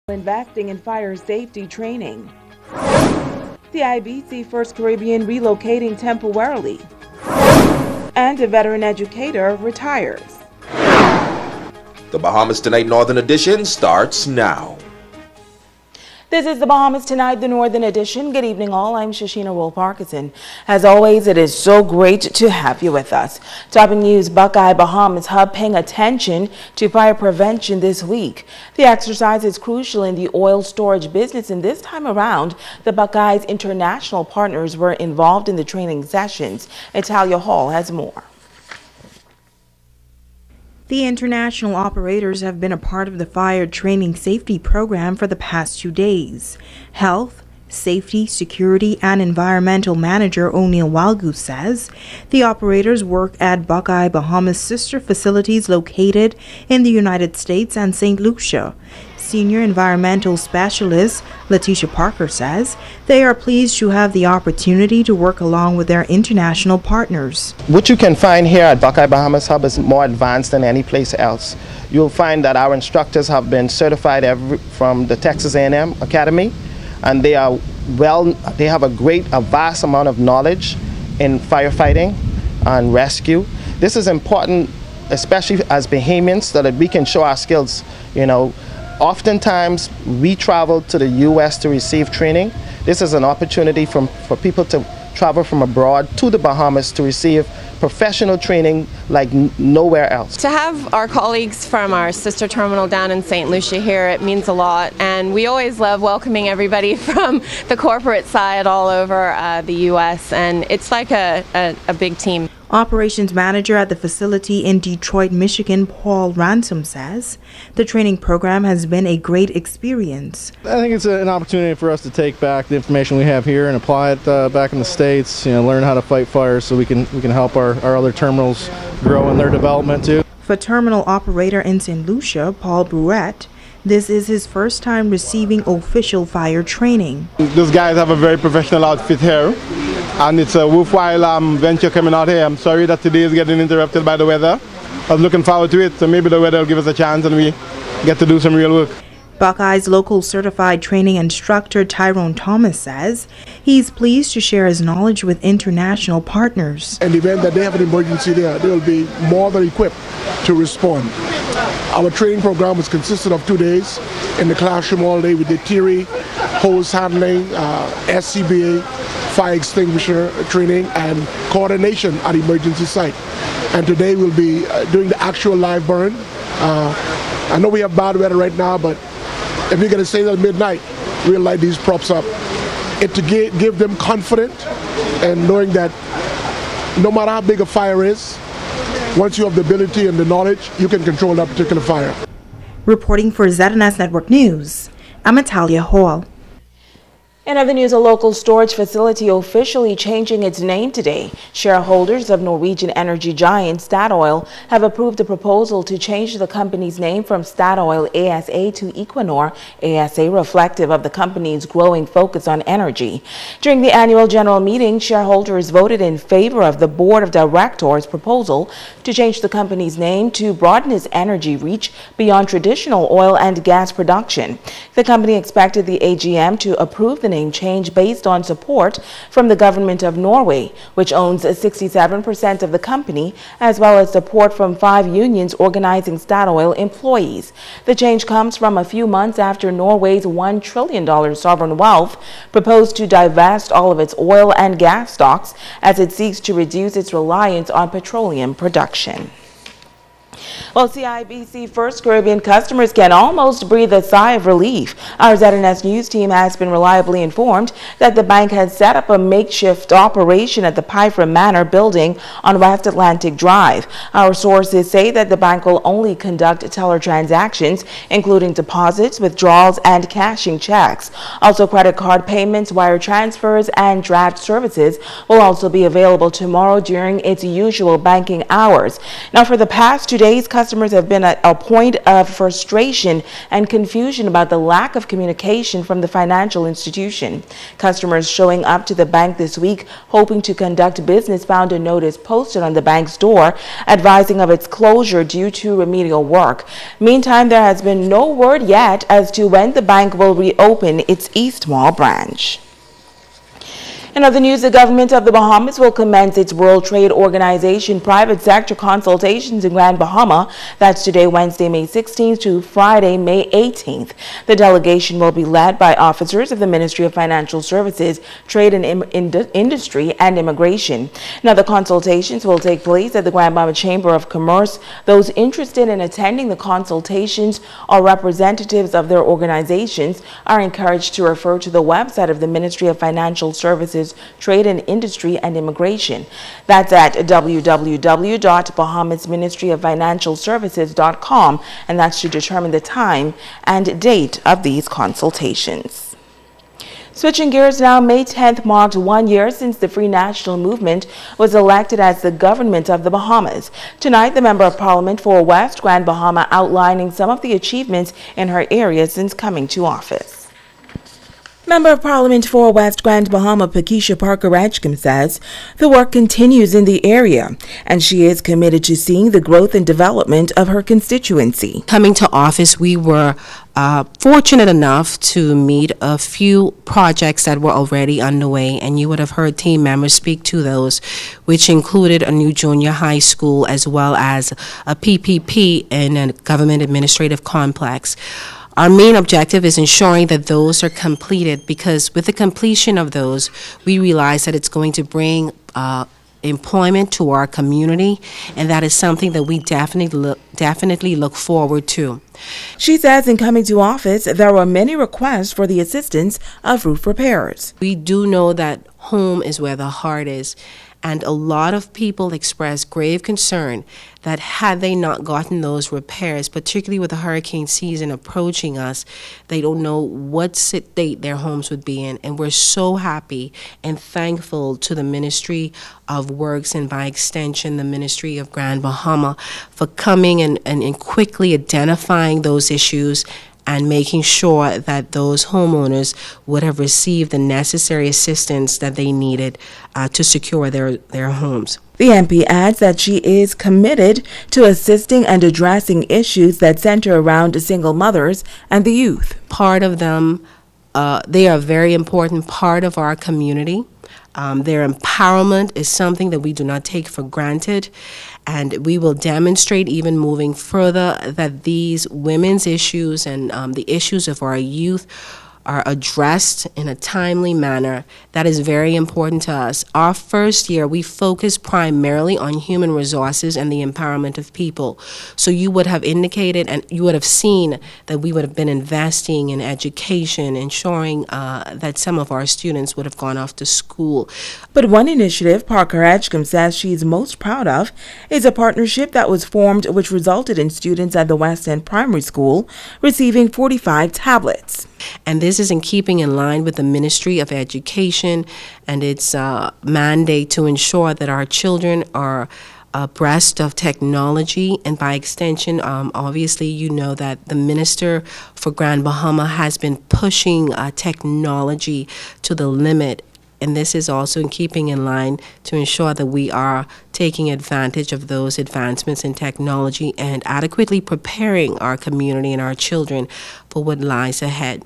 Investing in fire safety training. The IBC First Caribbean relocating temporarily. And a veteran educator retires. The Bahamas Tonight Northern Edition starts now. This is the Bahamas Tonight, the Northern Edition. Good evening all, I'm Shashina Wool-Parkinson. As always, it is so great to have you with us. Topping news, Buckeye Bahamas Hub paying attention to fire prevention this week. The exercise is crucial in the oil storage business, and this time around, the Buckeye's international partners were involved in the training sessions. Natalia Hall has more. The international operators have been a part of the fire training safety program for the past 2 days. Health, Safety, Security, and Environmental Manager O'Neill Walgu says the operators work at Buckeye Bahamas sister facilities located in the United States and St. Lucia. Senior Environmental Specialist Letitia Parker says they are pleased to have the opportunity to work along with their international partners. What you can find here at Buckeye Bahamas Hub is more advanced than any place else. You'll find that our instructors have been certified from the Texas A&M Academy, and they have a vast amount of knowledge in firefighting and rescue. This is important, especially as Bahamians, so that we can show our skills. Oftentimes, we travel to the U.S. to receive training. This is an opportunity for people to travel from abroad to the Bahamas to receive professional training like nowhere else. To have our colleagues from our sister terminal down in St. Lucia here, it means a lot, and we always love welcoming everybody from the corporate side all over the U.S., and it's like a big team. Operations Manager at the facility in Detroit, Michigan, Paul Ransom says the training program has been a great experience. I think it's an opportunity for us to take back the information we have here and apply it back in the States, learn how to fight fires so we can help our other terminals grow in their development too. For terminal operator in St. Lucia, Paul Brouette, this is his first time receiving official fire training. Those guys have a very professional outfit here, and it's a worthwhile venture coming out here. I'm sorry that today is getting interrupted by the weather. I was looking forward to it, so maybe the weather will give us a chance and we get to do some real work. Buckeye's local certified training instructor Tyrone Thomas says he's pleased to share his knowledge with international partners. In the event that they have an emergency there, they will be more than equipped to respond. Our training program was consisted of 2 days. In the classroom all day we did theory, hose handling, SCBA, fire extinguisher training, and coordination at the emergency site. And today we'll be doing the actual live burn. I know we have bad weather right now, but if you're going to stay till midnight, we'll light these props up. It to give them confidence and knowing that no matter how big a fire is, once you have the ability and the knowledge, you can control that particular fire. Reporting for ZNS Network News, I'm Natalia Hall. In other news, a local storage facility officially changing its name today. Shareholders of Norwegian energy giant Statoil have approved a proposal to change the company's name from Statoil ASA to Equinor ASA, reflective of the company's growing focus on energy. During the annual general meeting, shareholders voted in favor of the board of directors' proposal to change the company's name to broaden its energy reach beyond traditional oil and gas production. The company expected the AGM to approve the name change based on support from the government of Norway, which owns 67% of the company, as well as support from 5 unions organizing Statoil employees. The change comes from a few months after Norway's $1 trillion sovereign wealth proposed to divest all of its oil and gas stocks as it seeks to reduce its reliance on petroleum production. Well, CIBC First Caribbean customers can almost breathe a sigh of relief. Our ZNS News team has been reliably informed that the bank has set up a makeshift operation at the Pyfra Manor building on West Atlantic Drive. Our sources say that the bank will only conduct teller transactions, including deposits, withdrawals, and cashing checks. Also, credit card payments, wire transfers, and draft services will also be available tomorrow during its usual banking hours. Now, for the past 2 days, customers customers have been at a point of frustration and confusion about the lack of communication from the financial institution. Customers showing up to the bank this week hoping to conduct business found a notice posted on the bank's door advising of its closure due to remedial work. Meantime, there has been no word yet as to when the bank will reopen its East Mall branch. In other news, the government of the Bahamas will commence its World Trade Organization private sector consultations in Grand Bahama. That's today, Wednesday, May 16th to Friday, May 18th. The delegation will be led by officers of the Ministry of Financial Services, Trade and Industry and Immigration. Now, the consultations will take place at the Grand Bahama Chamber of Commerce. Those interested in attending the consultations or representatives of their organizations are encouraged to refer to the website of the Ministry of Financial Services, Trade and Industry and Immigration. That's at www.bahamasministryoffinancialservices.com, and that's to determine the time and date of these consultations. Switching gears now, May 10th marked 1 year since the Free National Movement was elected as the government of the Bahamas. Tonight, the Member of Parliament for West Grand Bahama outlining some of the achievements in her area since coming to office. Member of Parliament for West Grand Bahama, Pakeisha Parker-Edgecombe says the work continues in the area, and she is committed to seeing the growth and development of her constituency. Coming to office, we were fortunate enough to meet a few projects that were already underway, and you would have heard team members speak to those, which included a new junior high school as well as a PPP in a government administrative complex. Our main objective is ensuring that those are completed, because with the completion of those, we realize that it's going to bring employment to our community, and that is something that we definitely look forward to. She says in coming to office, there were many requests for the assistance of roof repairs. We do know that home is where the heart is, and a lot of people express grave concern that had they not gotten those repairs, particularly with the hurricane season approaching us, they don't know what state their homes would be in. And we're so happy and thankful to the Ministry of Works, and by extension the Ministry of Grand Bahama, for coming and quickly identifying those issues and making sure that those homeowners would have received the necessary assistance that they needed to secure their homes. The MP adds that she is committed to assisting and addressing issues that center around single mothers and the youth. Part of them, they are a very important part of our community. Their empowerment is something that we do not take for granted, and we will demonstrate even moving further that these women's issues and the issues of our youth are addressed in a timely manner. That is very important to us. Our first year, we focused primarily on human resources and the empowerment of people. So you would have indicated and you would have seen that we would have been investing in education, ensuring that some of our students would have gone off to school. But one initiative Parker-Edgecombe says she's most proud of is a partnership that was formed which resulted in students at the West End Primary School receiving 45 tablets. And this is in keeping in line with the Ministry of Education and its mandate to ensure that our children are abreast of technology. And by extension, obviously, you know that the Minister for Grand Bahama has been pushing technology to the limit. And this is also in keeping in line to ensure that we are taking advantage of those advancements in technology and adequately preparing our community and our children for what lies ahead.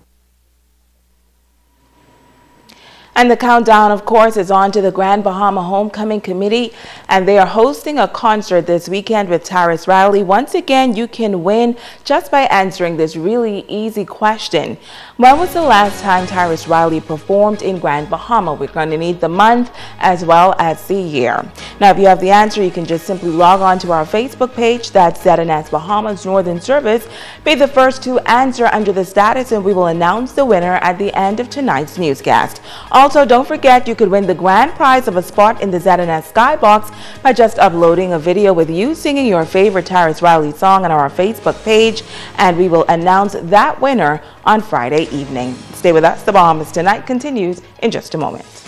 And the countdown, of course, is on to the Grand Bahama Homecoming Committee, and they are hosting a concert this weekend with Tyrus Riley. Once again, you can win just by answering this really easy question. When was the last time Tyrus Riley performed in Grand Bahama? We're going to need the month as well as the year. Now, if you have the answer, you can just simply log on to our Facebook page. That's ZNS Bahamas Northern Service. Be the first to answer under the status, and we will announce the winner at the end of tonight's newscast. Also, don't forget you could win the grand prize of a spot in the ZNS Skybox by just uploading a video with you singing your favorite Tyrus Riley song on our Facebook page, and we will announce that winner on Friday evening. Stay with us. The Bahamas Tonight continues in just a moment.